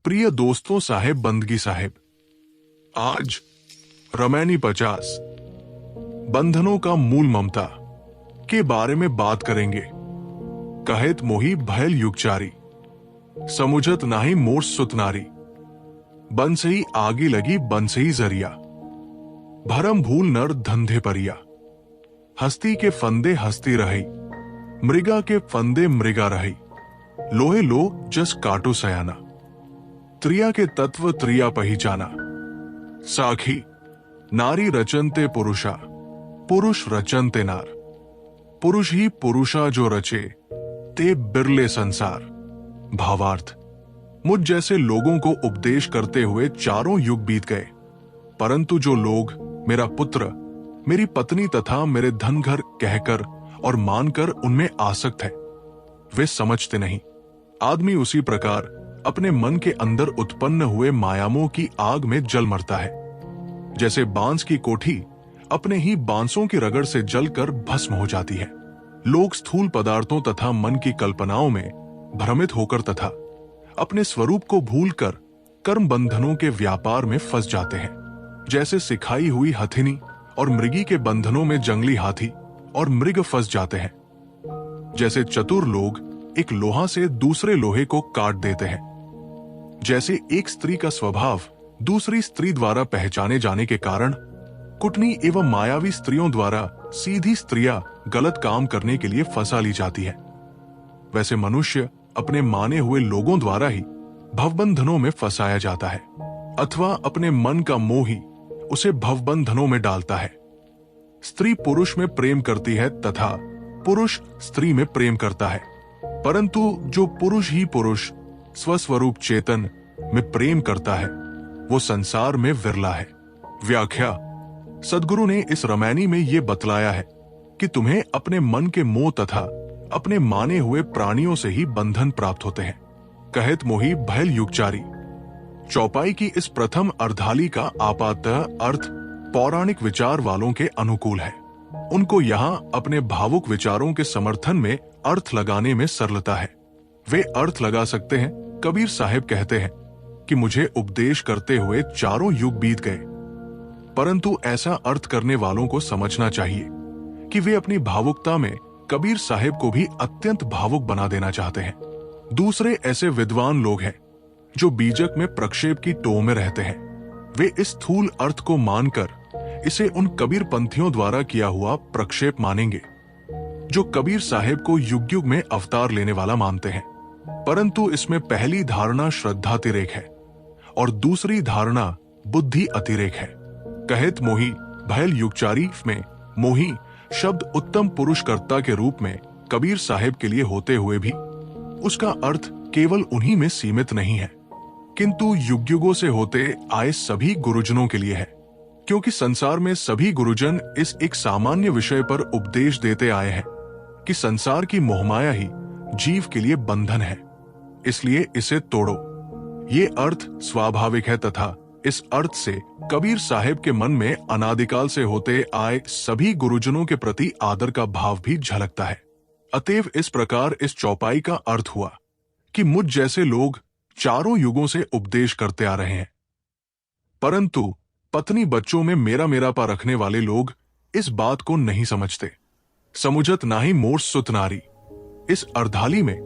प्रिय दोस्तों, साहेब बंदगी साहेब, आज रमैनी 50 बंधनों का मूल ममता के बारे में बात करेंगे। कहेत मोही भयल युगचारी, समुझत नाही मोर सुतनारी, बन से ही आगी लगी बन से ही जरिया, भरम भूल नर धंधे परिया, हस्ती के फंदे हस्ती रही, मृगा के फंदे मृगा रही, लोहे लो जस काटो सयाना, त्रिया के तत्व त्रिया पहचाना, साखी नारी रचनते पुरुषा, पुरुष रचनते नार, पुरुष ही पुरुषा जो रचे ते बिरले संसार। भावार्थ, मुझ जैसे लोगों को उपदेश करते हुए चारों युग बीत गए, परंतु जो लोग मेरा पुत्र, मेरी पत्नी तथा मेरे धन घर कहकर और मानकर उनमें आसक्त है, वे समझते नहीं। आदमी उसी प्रकार अपने मन के अंदर उत्पन्न हुए मायामों की आग में जल मरता है, जैसे बांस की कोठी अपने ही बांसों की रगड़ से जलकर भस्म हो जाती है। लोग स्थूल पदार्थों तथा मन की कल्पनाओं में भ्रमित होकर तथा अपने स्वरूप को भूलकर कर्म बंधनों के व्यापार में फंस जाते हैं। जैसे सिखाई हुई हथिनी और मृगी के बंधनों में जंगली हाथी और मृग फंस जाते हैं। जैसे चतुर लोग एक लोहा से दूसरे लोहे को काट देते हैं। जैसे एक स्त्री का स्वभाव दूसरी स्त्री द्वारा पहचाने जाने के कारण कुटनी एवं मायावी स्त्रियों द्वारा सीधी स्त्रियां गलत काम करने के लिए फंसा ली जाती है, वैसे मनुष्य अपने माने हुए लोगों द्वारा ही भवबंधनों में फंसाया जाता है, अथवा अपने मन का मोह ही उसे भवबंधनों में डालता है। स्त्री पुरुष में प्रेम करती है तथा पुरुष स्त्री में प्रेम करता है, परंतु जो पुरुष ही पुरुष स्वस्वरूप चेतन में प्रेम करता है वो संसार में विरला है। व्याख्या, सद्गुरु ने इस रमैनी में ये बतलाया है कि तुम्हें अपने मन के मोह तथा अपने माने हुए प्राणियों से ही बंधन प्राप्त होते हैं। कहेत मोही भयल युगचारी चौपाई की इस प्रथम अर्धाली का आपातः अर्थ पौराणिक विचार वालों के अनुकूल है। उनको यहाँ अपने भावुक विचारों के समर्थन में अर्थ लगाने में सरलता है। वे अर्थ लगा सकते हैं। कबीर साहब कहते हैं कि मुझे उपदेश करते हुए चारों युग बीत गए, परंतु ऐसा अर्थ करने वालों को समझना चाहिए कि वे अपनी भावुकता में कबीर साहब को भी अत्यंत भावुक बना देना चाहते हैं। दूसरे ऐसे विद्वान लोग हैं जो बीजक में प्रक्षेप की टोह में रहते हैं। वे इस स्थूल अर्थ को मानकर इसे उन कबीर पंथियों द्वारा किया हुआ प्रक्षेप मानेंगे जो कबीर साहब को युग युग में अवतार लेने वाला मानते हैं, परंतु इसमें पहली धारणा श्रद्धातिरेक है और दूसरी धारणा बुद्धि अतिरेक है। कहेत मोही भयल युगचारी में मोही शब्द उत्तम पुरुष कर्ता के रूप में कबीर साहब के लिए होते हुए भी उसका अर्थ केवल उन्हीं में सीमित नहीं है, किंतु युग युगों से होते आए सभी गुरुजनों के लिए है, क्योंकि संसार में सभी गुरुजन इस एक सामान्य विषय पर उपदेश देते आए हैं कि संसार की मोहमाया ही जीव के लिए बंधन है, इसलिए इसे तोड़ो। ये अर्थ स्वाभाविक है तथा इस अर्थ से कबीर साहब के मन में अनादिकाल से होते आए सभी गुरुजनों के प्रति आदर का भाव भी झलकता है। अतएव इस प्रकार इस चौपाई का अर्थ हुआ कि मुझ जैसे लोग चारों युगों से उपदेश करते आ रहे हैं, परंतु पत्नी बच्चों में मेरा मेरापा रखने वाले लोग इस बात को नहीं समझते। समुझत नाही मोर सुतनारी, इस अर्धाली में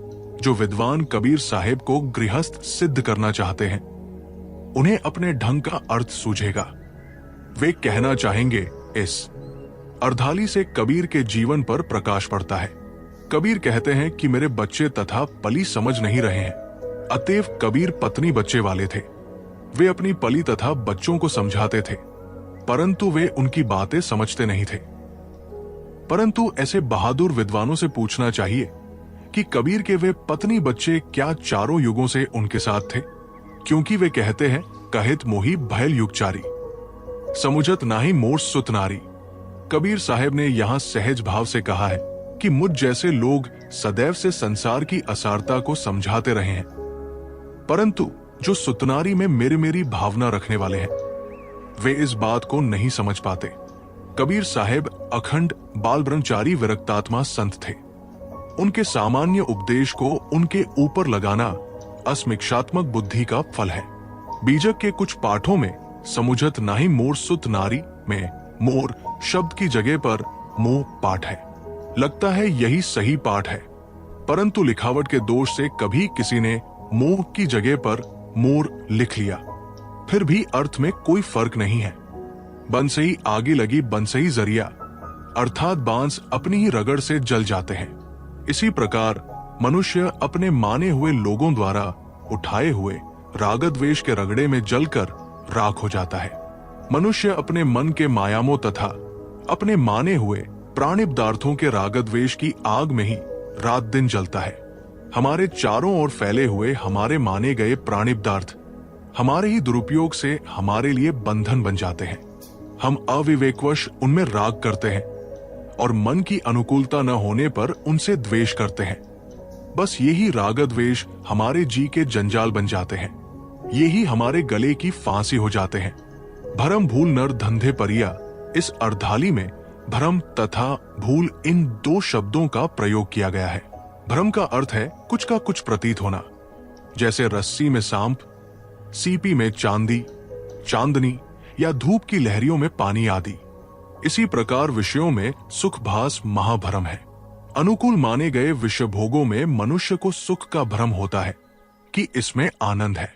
जो विद्वान कबीर साहब को गृहस्थ सिद्ध करना चाहते हैं उन्हें अपने ढंग का अर्थ सूझेगा। वे कहना चाहेंगे, इस अर्धाली से कबीर के जीवन पर प्रकाश पड़ता है। कबीर कहते हैं कि मेरे बच्चे तथा पली समझ नहीं रहे हैं, अतएव कबीर पत्नी बच्चे वाले थे। वे अपनी पली तथा बच्चों को समझाते थे, परंतु वे उनकी बातें समझते नहीं थे। परंतु ऐसे बहादुर विद्वानों से पूछना चाहिए कि कबीर के वे पत्नी बच्चे क्या चारों युगों से उनके साथ थे, क्योंकि वे कहते हैं कहित मोही भयल युगचारी, समुझत नाही मोर सुतनारी। कबीर साहब ने यहां सहज भाव से कहा है कि मुझ जैसे लोग सदैव से संसार की असारता को समझाते रहे हैं, परंतु जो सुतनारी में मेरी भावना रखने वाले हैं वे इस बात को नहीं समझ पाते। कबीर साहब अखंड बाल ब्रह्मचारी विरक्तात्मा संत थे। उनके सामान्य उपदेश को उनके ऊपर लगाना असमीक्षात्मक बुद्धि का फल है। बीजक के कुछ पाठों में समुझत नाही मोर सुत नारी में मोर शब्द की जगह पर मोह पाठ है। लगता है यही सही पाठ है, परंतु लिखावट के दोष से कभी किसी ने मोह की जगह पर मोर लिख लिया। फिर भी अर्थ में कोई फर्क नहीं है। बंसई आगे लगी बंसई जरिया, अर्थात बांस अपनी ही रगड़ से जल जाते हैं। इसी प्रकार मनुष्य अपने माने हुए लोगों द्वारा उठाए हुए रागद्वेष के रगड़े में जलकर राख हो जाता है। मनुष्य अपने मन के मायामों तथा अपने माने हुए प्राणिक पदार्थों के रागद्वेष की आग में ही रात दिन जलता है। हमारे चारों ओर फैले हुए हमारे माने गए प्राणिक पदार्थ हमारे ही दुरुपयोग से हमारे लिए बंधन बन जाते हैं। हम अविवेकवश उनमें राग करते हैं और मन की अनुकूलता न होने पर उनसे द्वेष करते हैं। बस यही रागद्वेष हमारे जी के जंजाल बन जाते हैं। यही हमारे गले की फांसी हो जाते हैं। भरम भूल नर धंधे परिया, इस अर्धाली में भ्रम तथा भूल इन दो शब्दों का प्रयोग किया गया है। भ्रम का अर्थ है कुछ का कुछ प्रतीत होना, जैसे रस्सी में सांप, सीपी में चांदी, चांदनी या धूप की लहरियों में पानी आदि। इसी प्रकार विषयों में सुखभास महाभ्रम है। अनुकूल माने गए विषय भोगों में मनुष्य को सुख का भ्रम होता है कि इसमें आनंद है,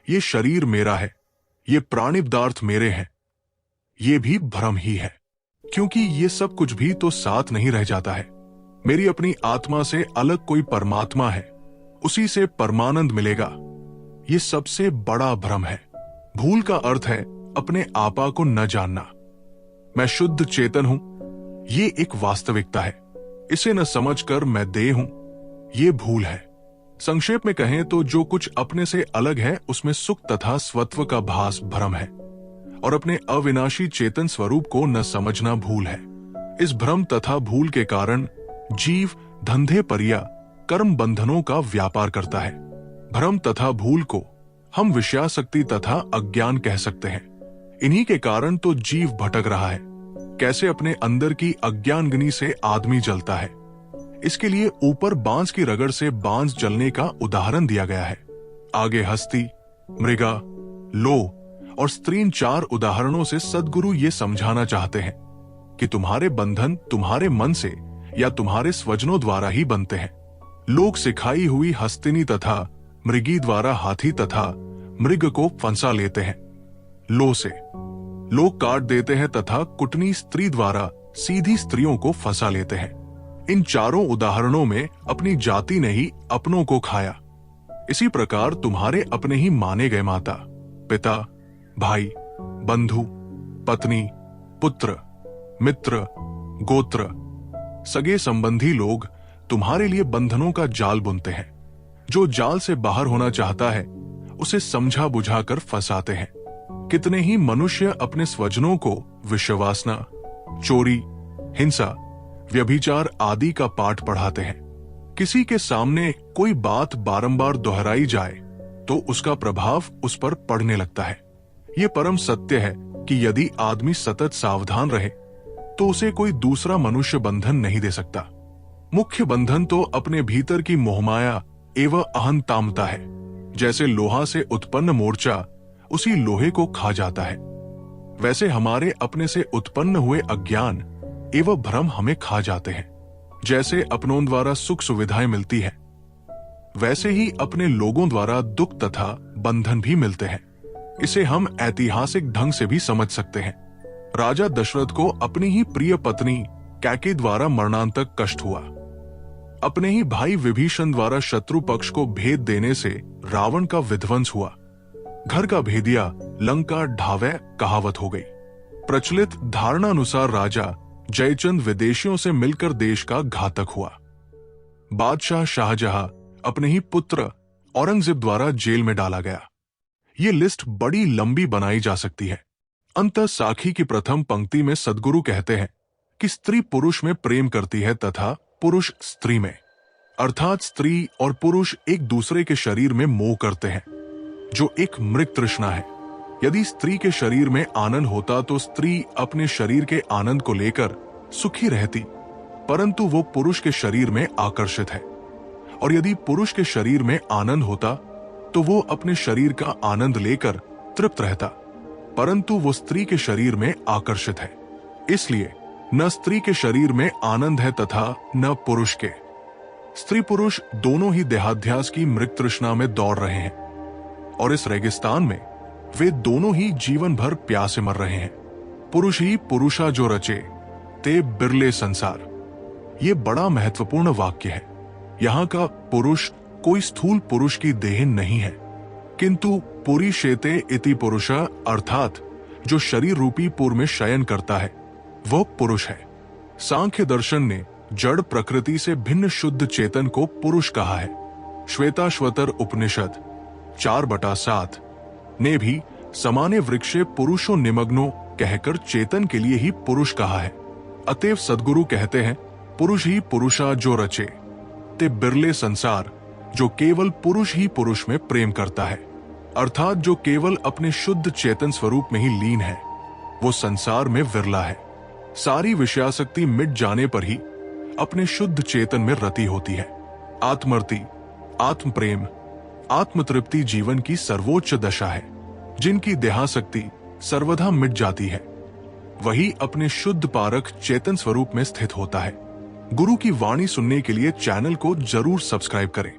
ये शरीर मेरा है, ये प्राणी पदार्थ मेरे हैं। ये भी भ्रम ही है, क्योंकि ये सब कुछ भी तो साथ नहीं रह जाता है। मेरी अपनी आत्मा से अलग कोई परमात्मा है, उसी से परमानंद मिलेगा। ये सबसे बड़ा भ्रम है। भूल का अर्थ है अपने आपा को न जानना। मैं शुद्ध चेतन हूं, ये एक वास्तविकता है। इसे न समझकर मैं देह हूं, ये भूल है। संक्षेप में कहें तो जो कुछ अपने से अलग है उसमें सुख तथा स्वत्व का भास भ्रम है, और अपने अविनाशी चेतन स्वरूप को न समझना भूल है। इस भ्रम तथा भूल के कारण जीव धंधे परिया कर्म बंधनों का व्यापार करता है। भ्रम तथा भूल को हम विषयासक्ति तथा अज्ञान कह सकते हैं। इन्हीं के कारण तो जीव भटक रहा है। कैसे अपने अंदर की अज्ञानग्नि से आदमी जलता है, इसके लिए ऊपर बांस की रगड़ से बांस जलने का उदाहरण दिया गया है। आगे हस्ती, मृगा, लोह और स्त्रीन 4 उदाहरणों से सद्गुरु ये समझाना चाहते हैं कि तुम्हारे बंधन तुम्हारे मन से या तुम्हारे स्वजनों द्वारा ही बनते हैं। लोग सिखाई हुई हस्तिनी तथा मृगी द्वारा हाथी तथा मृग को फंसा लेते हैं। लो से लोग काट देते हैं तथा कुटनी स्त्री द्वारा सीधी स्त्रियों को फंसा लेते हैं। इन चारों उदाहरणों में अपनी जाति ने ही अपनों को खाया। इसी प्रकार तुम्हारे अपने ही माने गए माता, पिता, भाई, बंधु, पत्नी, पुत्र, मित्र, गोत्र, सगे संबंधी लोग तुम्हारे लिए बंधनों का जाल बुनते हैं। जो जाल से बाहर होना चाहता है उसे समझा बुझाकर फंसाते हैं। कितने ही मनुष्य अपने स्वजनों को विषवासना, चोरी, हिंसा, व्यभिचार आदि का पाठ पढ़ाते हैं। किसी के सामने कोई बात बारंबार दोहराई जाए तो उसका प्रभाव उस पर पड़ने लगता है। ये परम सत्य है कि यदि आदमी सतत सावधान रहे तो उसे कोई दूसरा मनुष्य बंधन नहीं दे सकता। मुख्य बंधन तो अपने भीतर की मोहमाया एवं अहंतामता है। जैसे लोहा से उत्पन्न मोर्चा उसी लोहे को खा जाता है, वैसे हमारे अपने से उत्पन्न हुए अज्ञान एवं भ्रम हमें खा जाते हैं। जैसे अपनों द्वारा सुख सुविधाएं मिलती है, वैसे ही अपने लोगों द्वारा दुख तथा बंधन भी मिलते हैं। इसे हम ऐतिहासिक ढंग से भी समझ सकते हैं। राजा दशरथ को अपनी ही प्रिय पत्नी कैकेयी द्वारा मरणांतक कष्ट हुआ। अपने ही भाई विभीषण द्वारा शत्रु पक्ष को भेद देने से रावण का विध्वंस हुआ। घर का भेदिया लंका ढावे कहावत हो गई। प्रचलित धारणा अनुसार राजा जयचंद विदेशियों से मिलकर देश का घातक हुआ। बादशाह शाहजहां अपने ही पुत्र औरंगजेब द्वारा जेल में डाला गया। ये लिस्ट बड़ी लंबी बनाई जा सकती है। अंतः साखी की प्रथम पंक्ति में सद्गुरु कहते हैं कि स्त्री पुरुष में प्रेम करती है तथा पुरुष स्त्री में, अर्थात स्त्री और पुरुष एक दूसरे के शरीर में मोह करते हैं, जो एक मृग तृष्णा है। यदि स्त्री के शरीर में आनंद होता तो स्त्री अपने शरीर के आनंद को लेकर सुखी रहती, परंतु वो पुरुष के शरीर में आकर्षित है। और यदि पुरुष के शरीर में आनंद होता तो वो अपने शरीर का आनंद लेकर तृप्त रहता, परंतु वो स्त्री के शरीर में आकर्षित है। इसलिए न स्त्री के शरीर में आनंद है तथा न पुरुष के। स्त्री पुरुष दोनों ही देहाध्यास की मृग तृष्णा में दौड़ रहे हैं और इस रेगिस्तान में वे दोनों ही जीवन भर प्यासे मर रहे हैं। पुरुष ही पुरुषा जो रचे ते बिरले संसार। ये बड़ा महत्वपूर्ण वाक्य है। यहाँ का पुरुष कोई स्थूल पुरुष की देह नहीं है, किंतु पुरी शेते इति पुरुष अर्थात जो शरीर रूपी पुर में शयन करता है वह पुरुष है। सांख्य दर्शन ने जड़ प्रकृति से भिन्न शुद्ध चेतन को पुरुष कहा है। श्वेताश्वतर उपनिषद 4/7 ने भी समाने वृक्षे पुरुषो निमग्नो कहकर चेतन के लिए ही पुरुष कहा है। अतएव सद्गुरु कहते हैं पुरुष ही पुरुषा जो रचे ते बिरले संसार, जो केवल पुरुष ही पुरुष में प्रेम करता है, अर्थात जो केवल अपने शुद्ध चेतन स्वरूप में ही लीन है, वो संसार में विरला है। सारी विषयासक्ति मिट जाने पर ही अपने शुद्ध चेतन में रति होती है। आत्मरति, आत्म प्रेम, आत्मतृप्ति जीवन की सर्वोच्च दशा है। जिनकी देहासक्ति सर्वथा मिट जाती है वही अपने शुद्ध पारक चेतन स्वरूप में स्थित होता है। गुरु की वाणी सुनने के लिए चैनल को जरूर सब्सक्राइब करें।